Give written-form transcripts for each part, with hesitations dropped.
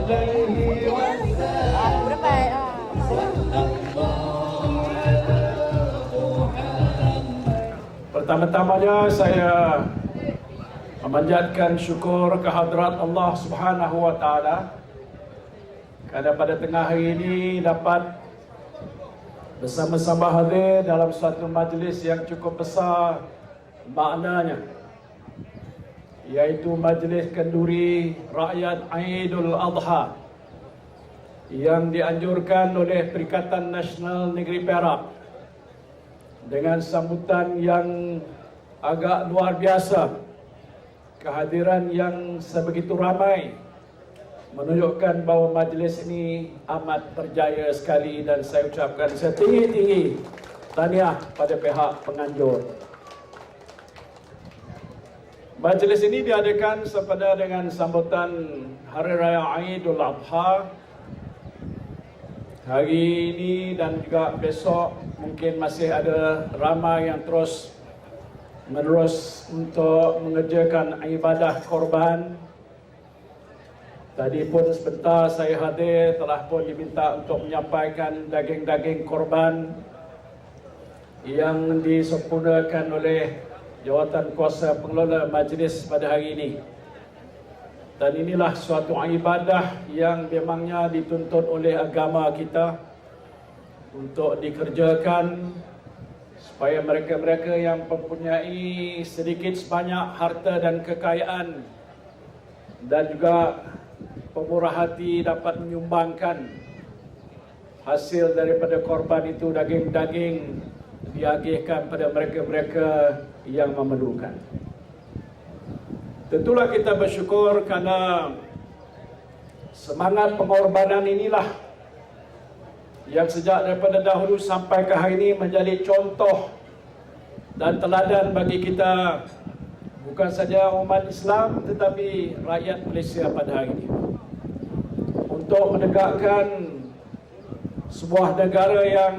عليه وسلم صلى الله على محمد. Pertama-tamanya saya memanjatkan syukur kehadrat Allah Subhanahu wa taala kerana pada tengah hari ini dapat bersama-sama hadir dalam suatu majlis yang cukup besar maknanya, iaitu majlis kenduri rakyat Aidul Adha yang dianjurkan oleh Perikatan Nasional Negeri Perak dengan sambutan yang agak luar biasa, kehadiran yang sebegitu ramai menunjukkan bahawa majlis ini amat berjaya sekali, dan saya ucapkan setinggi-tinggi tahniah pada pihak penganjur. Majlis ini diadakan sepada dengan sambutan Hari Raya Aidul Adha. Hari ini dan juga besok mungkin masih ada ramai yang terus menerus untuk mengerjakan ibadah korban. Tadi pun sebentar saya hadir, telah pun diminta untuk menyampaikan daging-daging korban yang disempurnakan oleh jawatan kuasa pengelola majlis pada hari ini. Dan inilah suatu ibadah yang memangnya dituntut oleh agama kita untuk dikerjakan supaya mereka-mereka yang mempunyai sedikit sebanyak harta dan kekayaan dan juga pemurah hati dapat menyumbangkan hasil daripada korban itu, daging-daging diagihkan pada mereka-mereka yang memerlukan. Tentulah kita bersyukur kerana semangat pengorbanan inilah yang sejak daripada dahulu sampai ke hari ini menjadi contoh dan teladan bagi kita, bukan saja umat Islam tetapi rakyat Malaysia pada hari ini, untuk menegakkan sebuah negara yang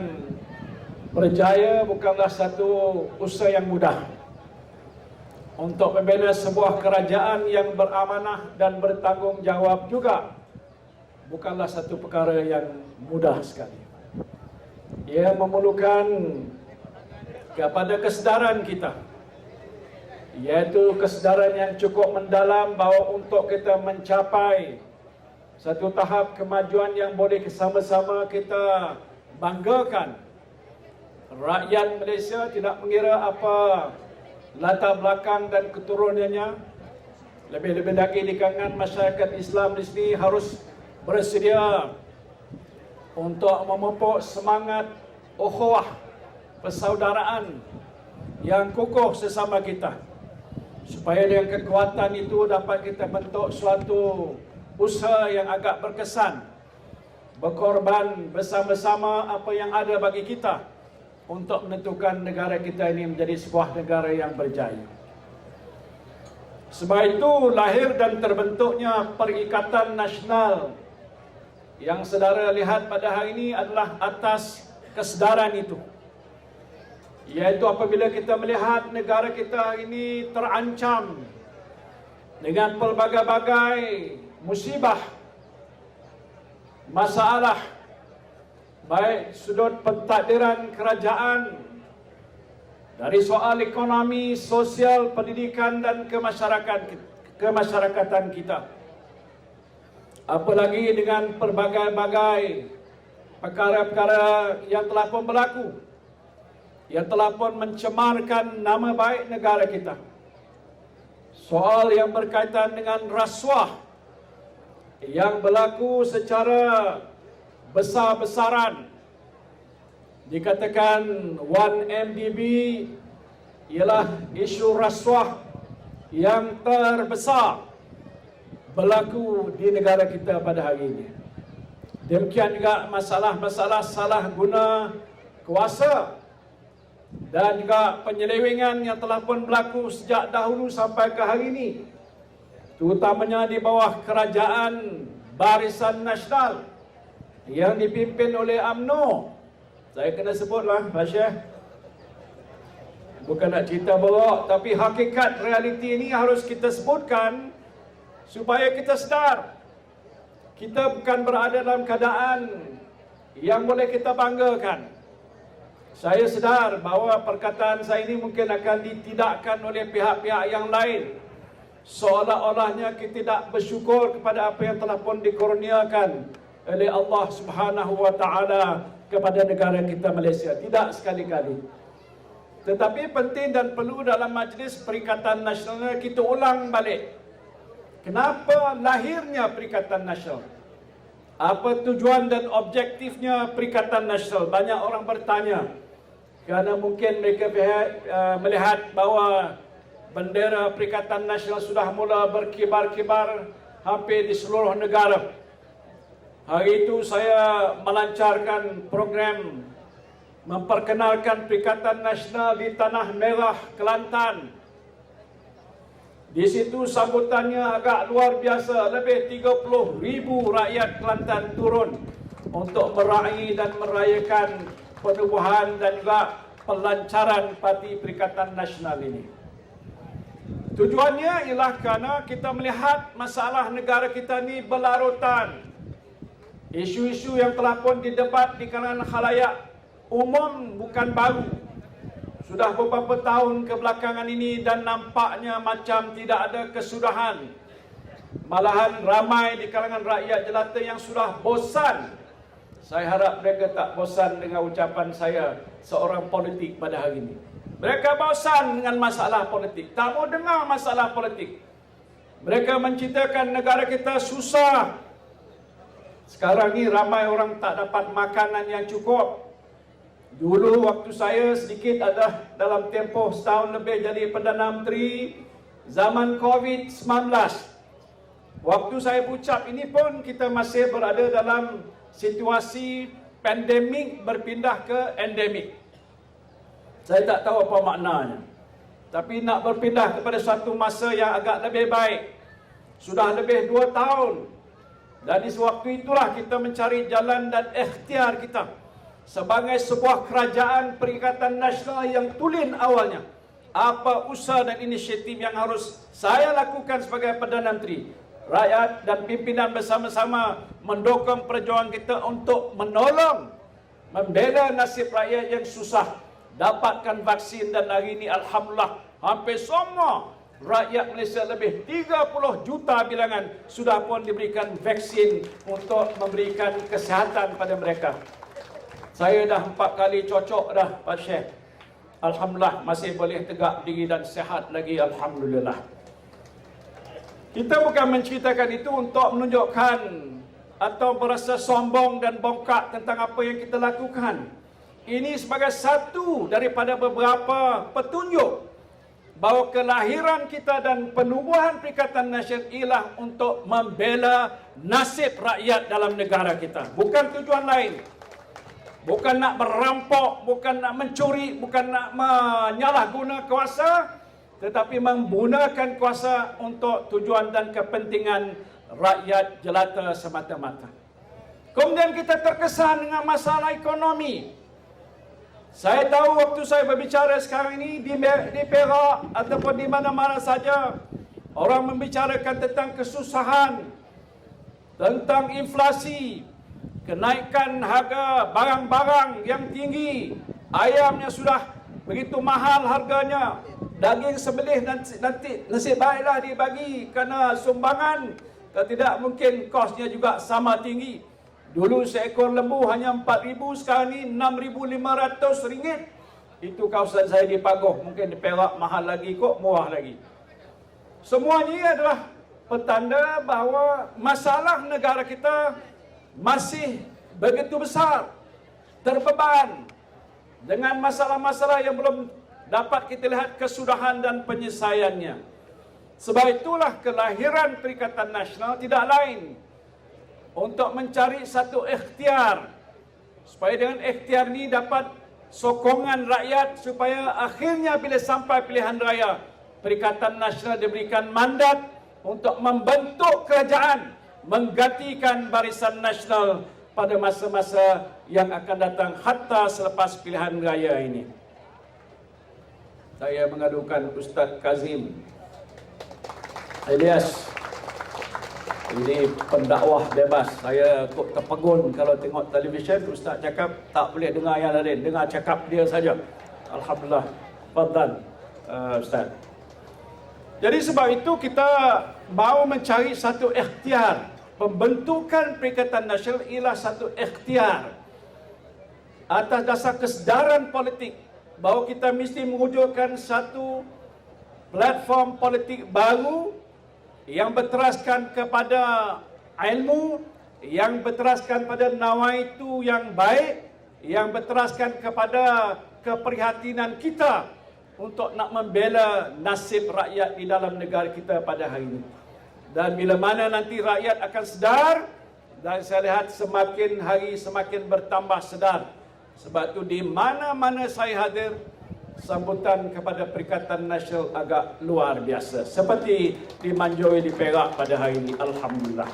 berjaya bukanlah satu usaha yang mudah. Untuk membina sebuah kerajaan yang beramanah dan bertanggungjawab juga bukanlah satu perkara yang mudah sekali. Ia memerlukan kepada kesedaran kita, iaitu kesedaran yang cukup mendalam bahawa untuk kita mencapai satu tahap kemajuan yang boleh bersama-sama kita banggakan, rakyat Malaysia tidak mengira apa latar belakang dan keturunannya, lebih-lebih lagi di kalangan masyarakat Islam di sini harus bersedia untuk memupuk semangat ukhuwah persaudaraan yang kukuh sesama kita, supaya dengan kekuatan itu dapat kita bentuk suatu usaha yang agak berkesan, berkorban bersama-sama apa yang ada bagi kita untuk menentukan negara kita ini menjadi sebuah negara yang berjaya. Sebab itu lahir dan terbentuknya Perikatan Nasional yang saudara lihat pada hari ini adalah atas kesedaran itu, iaitu apabila kita melihat negara kita ini terancam dengan pelbagai-bagai musibah, masalah, baik sudut pentakdiran kerajaan, dari soal ekonomi, sosial, pendidikan dan kemasyarakatan kita, apalagi dengan pelbagai-bagai perkara-perkara yang telah pun berlaku, yang telah pun mencemarkan nama baik negara kita. Soal yang berkaitan dengan rasuah yang berlaku secara besar-besaran, dikatakan 1MDB ialah isu rasuah yang terbesar berlaku di negara kita pada hari ini. Demikian juga masalah-masalah salah guna kuasa dan juga penyelewengan yang telah pun berlaku sejak dahulu sampai ke hari ini, terutamanya di bawah kerajaan Barisan Nasional yang dipimpin oleh UMNO. Saya kena sebutlah, Pak Syekh. Bukan nak cerita bawa, tapi hakikat realiti ini harus kita sebutkan supaya kita sedar. kita bukan berada dalam keadaan yang boleh kita banggakan. Saya sedar bahawa perkataan saya ini mungkin akan ditidakkan oleh pihak-pihak yang lain, seolah-olahnya kita tidak bersyukur kepada apa yang telah pun dikurniakan oleh Allah Subhanahu wa taala kepada negara kita Malaysia. Tidak sekali-kali. Tetapi penting dan perlu dalam Majlis Perikatan Nasional kita ulang balik. Kenapa lahirnya Perikatan Nasional? Apa tujuan dan objektifnya Perikatan Nasional? Banyak orang bertanya. Kerana mungkin mereka melihat bahawa bendera Perikatan Nasional sudah mula berkibar-kibar hampir di seluruh negara. Hari itu saya melancarkan program memperkenalkan Perikatan Nasional di Tanah Merah, Kelantan. Di situ sambutannya agak luar biasa. Lebih 30,000 rakyat Kelantan turun untuk meraih dan merayakan penubuhan dan juga pelancaran Parti Perikatan Nasional ini. Tujuannya ialah kerana kita melihat masalah negara kita ini berlarutan. Isu-isu yang telah pun didebat di kalangan khalayak umum bukan baru. Sudah beberapa tahun kebelakangan ini dan nampaknya macam tidak ada kesudahan. Malahan ramai di kalangan rakyat jelata yang sudah bosan. Saya harap mereka tak bosan dengan ucapan saya seorang politik pada hari ini. Mereka bosan dengan masalah politik. Tak mau dengar masalah politik. Mereka menceritakan negara kita susah. Sekarang ni ramai orang tak dapat makanan yang cukup. Dulu waktu saya sedikit ada dalam tempoh setahun lebih jadi Perdana Menteri zaman COVID-19. Waktu saya ucap ini pun kita masih berada dalam situasi pandemik berpindah ke endemik. Saya tak tahu apa maknanya. Tapi nak berpindah kepada satu masa yang agak lebih baik. Sudah lebih 2 tahun. Dan di waktu itulah kita mencari jalan dan ikhtiar kita sebagai sebuah kerajaan Perikatan Nasional yang tulen awalnya. Apa usaha dan inisiatif yang harus saya lakukan sebagai Perdana Menteri? Rakyat dan pimpinan bersama-sama mendukung perjuangan kita untuk menolong, membela nasib rakyat yang susah, dapatkan vaksin, dan hari ini Alhamdulillah hampir semua rakyat Malaysia lebih 30 juta bilangan sudah pun diberikan vaksin untuk memberikan kesihatan pada mereka. Saya dah 4 kali cocok dah Pak Syekh. Alhamdulillah masih boleh tegak diri dan sihat lagi, Alhamdulillah. Kita bukan menceritakan itu untuk menunjukkan atau berasa sombong dan bongkak tentang apa yang kita lakukan. Ini sebagai satu daripada beberapa petunjuk bahawa kelahiran kita dan penubuhan Perikatan Nasional ialah untuk membela nasib rakyat dalam negara kita. Bukan tujuan lain. Bukan nak merampok, bukan nak mencuri, bukan nak menyalahguna kuasa, tetapi menggunakan kuasa untuk tujuan dan kepentingan rakyat jelata semata-mata. Kemudian kita terkesan dengan masalah ekonomi. Saya tahu waktu saya berbicara sekarang ini di Perak ataupun di mana-mana saja, orang membicarakan tentang kesusahan, tentang inflasi, kenaikan harga barang-barang yang tinggi, ayamnya sudah begitu mahal harganya, daging sembelih nanti nasib baiklah dibagi kerana sumbangan, kalau tidak mungkin kosnya juga sama tinggi. Dulu seekor lembu hanya 4,000, sekarang ni 6,500 ringgit. Itu kawasan saya di Pagoh, mungkin di Perak mahal lagi kok, murah lagi. Semua ini adalah petanda bahawa masalah negara kita masih begitu besar, terbeban dengan masalah-masalah yang belum dapat kita lihat kesudahan dan penyelesaiannya. Sebab itulah kelahiran Perikatan Nasional tidak lain untuk mencari satu ikhtiar, supaya dengan ikhtiar ini dapat sokongan rakyat supaya akhirnya bila sampai pilihan raya, Perikatan Nasional diberikan mandat untuk membentuk kerajaan menggantikan Barisan Nasional pada masa-masa yang akan datang hatta selepas pilihan raya ini. Saya mengadukan Ustaz Kazim Ilyas Ini pendakwah bebas. Saya kok terpegun kalau tengok televisyen, Ustaz cakap tak boleh dengar yang lain, dengar cakap dia saja. Alhamdulillah. Fadlan, Ustaz. Jadi sebab itu kita mahu mencari satu ikhtiar. Pembentukan Perikatan Nasional ialah satu ikhtiar atas dasar kesedaran politik bahawa kita mesti mewujudkan satu platform politik baru yang berteraskan kepada ilmu, yang berteraskan pada nawaitu yang baik, yang berteraskan kepada keprihatinan kita untuk nak membela nasib rakyat di dalam negara kita pada hari ini. Dan bila mana nanti rakyat akan sedar, dan saya lihat semakin hari semakin bertambah sedar. Sebab itu di mana-mana saya hadir, sambutan kepada Perikatan Nasional agak luar biasa. Seperti di Manjoi di Perak pada hari ini, alhamdulillah.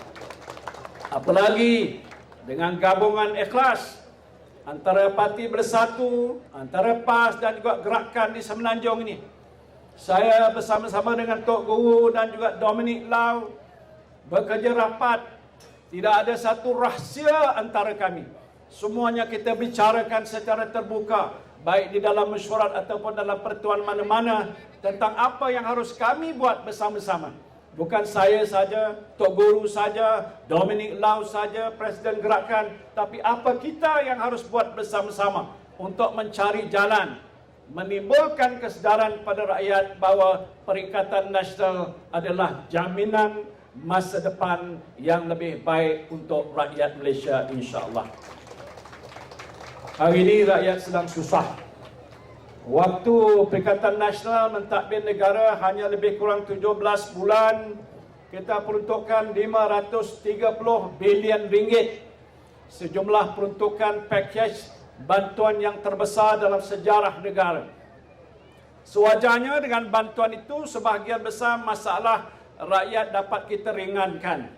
Apalagi dengan gabungan ikhlas antara Parti Bersatu, antara PAS dan juga gerakan di Semenanjung ini. Saya bersama-sama dengan Tok Guru dan juga Dominic Lau bekerja rapat. Tidak ada satu rahsia antara kami. Semuanya kita bicarakan secara terbuka, baik di dalam mesyuarat ataupun dalam pertemuan mana-mana, tentang apa yang harus kami buat bersama-sama. Bukan saya saja, Tok Guru saja, Dominic Lau saja, Presiden Gerakan, tapi apa kita yang harus buat bersama-sama untuk mencari jalan, menimbulkan kesedaran pada rakyat bahawa Perikatan Nasional adalah jaminan masa depan yang lebih baik untuk rakyat Malaysia, insya-Allah. Hari ini rakyat sedang susah. Waktu Perikatan Nasional mentadbir negara hanya lebih kurang 17 bulan. Kita peruntukkan 530 bilion ringgit. Sejumlah peruntukan pakej bantuan yang terbesar dalam sejarah negara. Sewajarnya dengan bantuan itu sebahagian besar masalah rakyat dapat kita ringankan.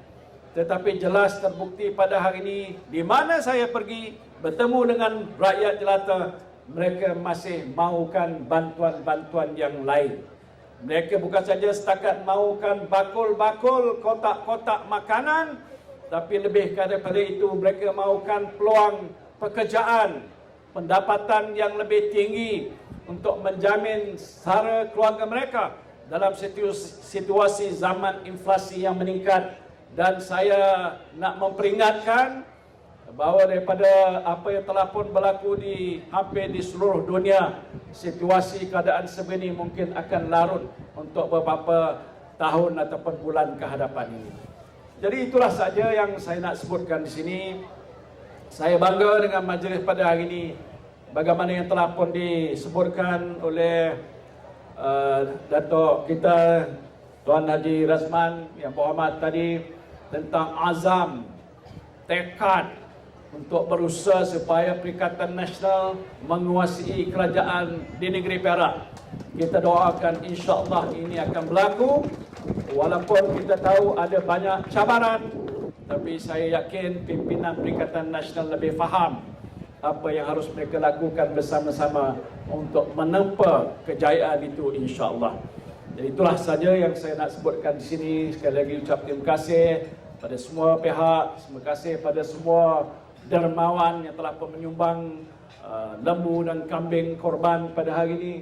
Tetapi jelas terbukti pada hari ini, di mana saya pergi bertemu dengan rakyat jelata, mereka masih mahukan bantuan-bantuan yang lain. Mereka bukan saja setakat mahukan bakul-bakul, kotak-kotak makanan, tapi lebih daripada itu mereka mahukan peluang pekerjaan, pendapatan yang lebih tinggi untuk menjamin sara keluarga mereka dalam situasi zaman inflasi yang meningkat. Dan saya nak memperingatkan bahawa daripada apa yang telah pun berlaku di hampir di seluruh dunia, situasi keadaan sebegini mungkin akan larut untuk beberapa tahun ataupun bulan ke hadapan ini. Jadi itulah saja yang saya nak sebutkan di sini. Saya bangga dengan majlis pada hari ini, bagaimana yang telah pun disebutkan oleh Datuk kita Tuan Haji Razman yang berhormat tadi, tentang azam, tekad untuk berusaha supaya Perikatan Nasional menguasai kerajaan di negeri Perak. Kita doakan insya-Allah ini akan berlaku, walaupun kita tahu ada banyak cabaran, tapi saya yakin pimpinan Perikatan Nasional lebih faham apa yang harus mereka lakukan bersama-sama untuk menempa kejayaan itu, insya-Allah. Jadi itulah saja yang saya nak sebutkan di sini. Sekali lagi ucap terima kasih pada semua pihak, terima kasih pada semua dermawan yang telah menyumbang lembu dan kambing korban pada hari ini,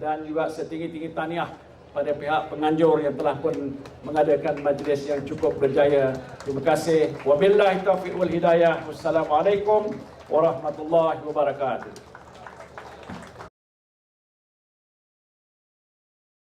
dan juga setinggi-tinggi tahniah pada pihak penganjur yang telah pun mengadakan majlis yang cukup berjaya. Terima kasih. Wabillahi taufiq wal hidayah. Wassalamualaikum warahmatullahi wabarakatuh.